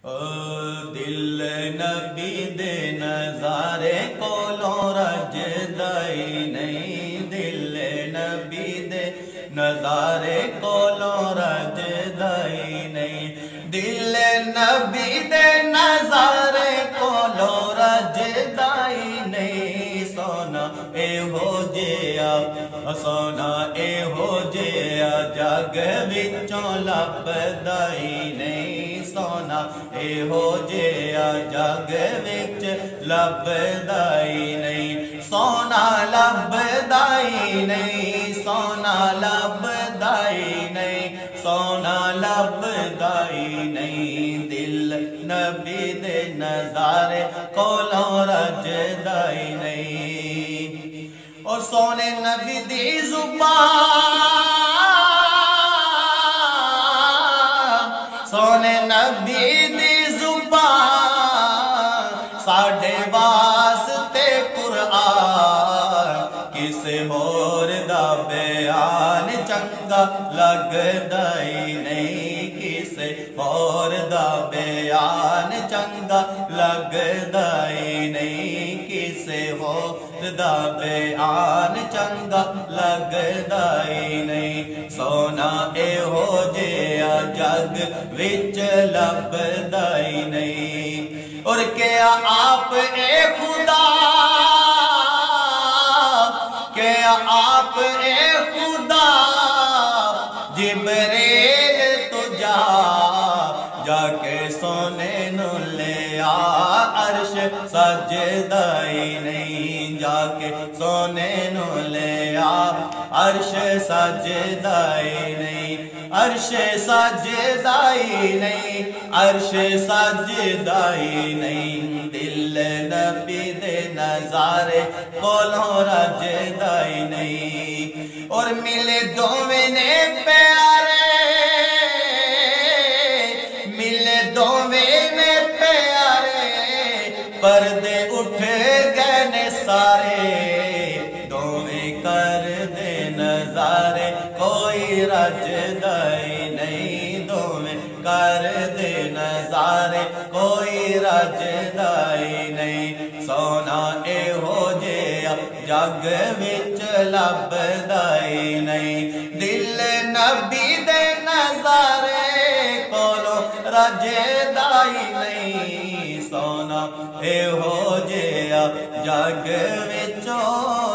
دل نبی دے نظارے کولوں رجدا ہی نہیں، دل نبی دے نظارے کولوں رجدا ہی نہیں، دل نبی دے نظارے کولوں رجدا ہی نہیں، سونا اے ہو جیا، سونا اے ہو جیا جگ وچوں لبدا ہی نہیں، سونا اے ہو جیا جگ وچ لبدا ہی نہیں، سونا لبدا ہی نہیں، سونا لبدا ہی نہیں، سونا لبدا ہی نہیں، دل نبی دے نظارے کولوں رجدا ہی نہیں، اور سونے نبی دی زبان، سونے نبی دی زبان ساڈے واسطے قرآن، کسے ہور دا بیان چنگا لگدا ہی نہیں، کسے ہور دا بیان چنگا لگدا ہی نہیں، کسے ہور دا بیان چنگا لگدا ہی نہیں، سونا اے ہو جیا جگ وچ لبدا ہی نہیں، اور کیا آپ اے خدا، کیا آپ اے خدا جبریل تو جا کے سونے نو لے آ، عرش سجدہ ہی نہیں، جا کے سونے نو لے آ، عرش سجدہ ہی نہیں، عرش سجدہ ہی نہیں، عرش سجدہ ہی نہیں، دل نبی دے نظارے کولوں رجدا ہی نہیں، اور ملے دوویں نے پیارے، ملے دوویں نے پیارے، پردے اٹھ گئے نے سارے، دوویں کر دے نظارے کوئی رجدا ہی نہیں، دوویں کر دے نظارے کوئی رجدا ہی نہیں، سونا اے ہو جیا جگ وچ لبدا ہی نہیں، دل نبی دے نظارے کولوں رجدا ہی نہیں، سونا اے ہو جیا جگ وچوں